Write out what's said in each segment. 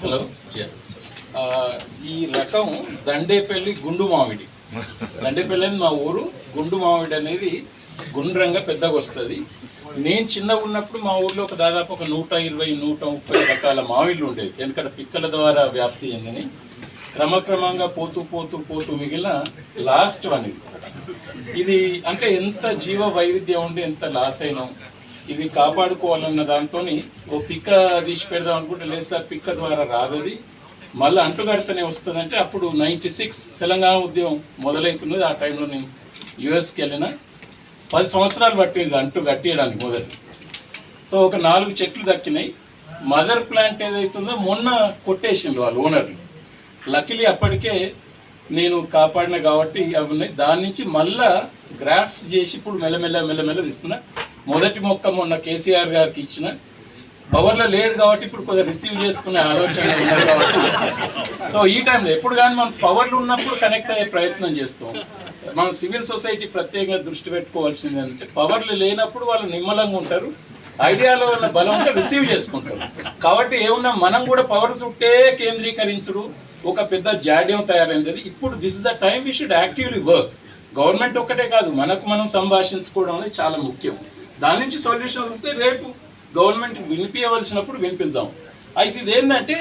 Hello, ఈ రకం దండేపల్లి గుండు మామిడి. దండేపల్లి అని మా ఊరు. గుండు మామిడి అనేది గుండ్రంగా పెద్దగా వస్తుంది. నేను చిన్నగా ఉన్నప్పుడు మా ఊర్లో దాదాపు 120-130 రకాల మామిళ్ళు ఉండేవి. ఎందుకంటే పిక్కల ద్వారా వ్యాప్తి చెందని క్రమక్రమంగా పోతూ పోతూ పోతూ మిగిలిన లాస్ట్ వన్ ఇది. అంటే ఎంత జీవ వైవిధ్యం ఉండి ఎంత లాస్ అయినాం. ఇది కాపాడుకోవాలన్న దాంతో ఓ పిక్క తీసి పెడదాం అనుకుంటే లేదు సార్, పిక్క ద్వారా రాదది, మళ్ళీ అంటుగడితేనే వస్తుంది. అంటే అప్పుడు 96 తెలంగాణ ఉద్యమం మొదలవుతున్నది. ఆ టైంలో నేను యుఎస్కి వెళ్ళిన 10 సంవత్సరాలు పట్టింది అంటు కట్టేయడానికి మొదటి. సో ఒక 4 చెట్లు దక్కినాయి. మదర్ ప్లాంట్ ఏదైతుందో మొన్న కొట్టేసిండ్రు వాళ్ళు ఓనర్లు. లక్కీలీ అప్పటికే నేను కాపాడిన కాబట్టి అవి ఉన్నాయి. దాని నుంచి మళ్ళా గ్రాఫ్ట్స్ చేసి ఇప్పుడు మెల్లమెల్ల తీస్తున్నా. మొదటి మొక్క మొన్న కేసీఆర్ గారికి ఇచ్చిన, పవర్లో లేడు కాబట్టి ఇప్పుడు కొద్దిగా రిసీవ్ చేసుకునే ఆలోచన ఉన్నారు కాబట్టి. సో ఈ టైంలో ఎప్పుడు కానీ మనం పవర్లు ఉన్నప్పుడు కనెక్ట్ అయ్యే ప్రయత్నం చేస్తాం. మనం సివిల్ సొసైటీ ప్రత్యేకంగా దృష్టి పెట్టుకోవాల్సింది అంటే పవర్లు లేనప్పుడు వాళ్ళు నిమ్మలంగా ఉంటారు, ఐడియాలో ఉన్న బలం ఉంటే రిసీవ్ చేసుకుంటారు. కాబట్టి ఏమన్నా మనం కూడా పవర్ చుట్టే కేంద్రీకరించడు ఒక పెద్ద జాడ్యం తయారైంది. ఇప్పుడు this is the time we should actively work. Government ఒక్కటే కాదు, మనకు మనం సంభాషించుకోవడం అనేది చాలా ముఖ్యం. దాని నుంచి సొల్యూషన్ వస్తే రేపు గవర్నమెంట్ వినిపించవలసినప్పుడు వినిపిద్దాం. అయితే ఇది ఏంటంటే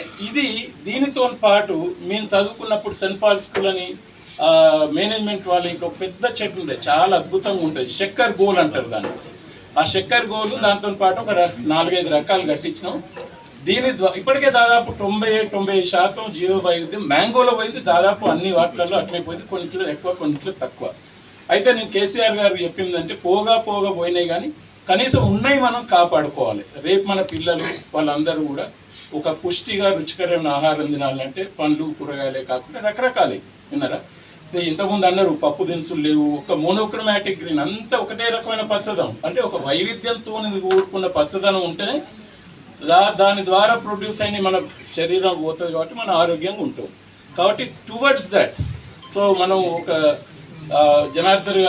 దీనితో పాటు మేము చదువుకున్నప్పుడు సెంట్ పాల్ స్కూల్ అని మేనేజ్మెంట్ వాళ్ళు ఇంకొక పెద్ద చెట్టు ఉండే, చాలా అద్భుతంగా ఉంటుంది. చక్కర్ గోల్ అంటారు దాన్ని. ఆ చక్కర్ గోలు దాంతో పాటు ఒక 4-5 రకాలు కట్టించినాం. దీని ఇప్పటికే దాదాపు 90% జీవ వైవిధ్యం మ్యాంగోలో పోయింది. దాదాపు అన్ని వాటిలలో అట్లే పోయింది, కొన్నిట్లో ఎక్కువ కొన్నిట్లో తక్కువ. అయితే నేను కేసీఆర్ గారు చెప్పిందంటే పోగా పోయినాయి కానీ కనీసం ఉన్నాయి మనం కాపాడుకోవాలి. రేపు మన పిల్లలు వాళ్ళందరూ కూడా ఒక పుష్టిగా రుచికరమైన ఆహారం తినాలంటే పండ్లు కూరగాయలే కాకుండా రకరకాలే. విన్నారా, ఇంతకుముందు అన్నారు పప్పు దినుసులు లేవు, ఒక మోనోక్రోమాటిక్ గ్రీన్, అంతా ఒకటే రకమైన పచ్చదనం. అంటే ఒక వైవిధ్యంతో కూడుకున్న పచ్చదనం ఉంటేనే దాని ద్వారా ప్రొడ్యూస్ అయిన మన శరీరం పోతుంది కాబట్టి మన ఆరోగ్యంగా ఉంటాం. కాబట్టి టువర్డ్స్ దట్ సో మనం ఒక జనార్దన్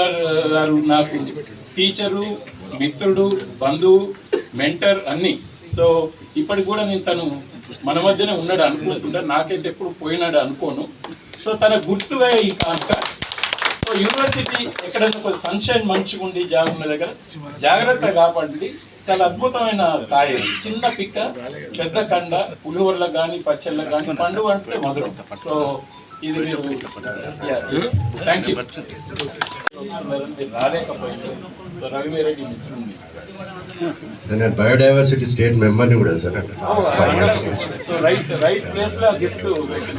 గారు నాకు టీచరు, మిత్రుడు, బంధువు, మెంటర్ అన్నీ. సో ఇప్పటికి కూడా నేను తను మన మధ్యనే ఉన్నాడు అనుకుంటుంటాను, నాకైతే ఎప్పుడు పోయినాడు అనుకోను. సో తన గుర్తుగా ఈ కాస్త సో యూనివర్సిటీ ఎక్కడైనా కొంచెం సన్షైన్ మంచిగా ఉండి జాగున్న దగ్గర జాగ్రత్తగా కాపాడింది. చాలా అద్భుతమైన కాయ, చిన్న పిక్క, పెద్ద కండ, పులిహోరలకు కానీ పచ్చళ్ళకు కానీ, పండు అంటే మధురం. సో ఇది థ్యాంక్ యూ. రాలేకపోయింది. సో రవిరెడ్డి మిత్రుడిని, బయోడైవర్సిటీ స్టేట్ మెంబర్ని కూడా సార్. సో రైట్ ప్లేస్ లో గిఫ్ట్ పెట్టిన.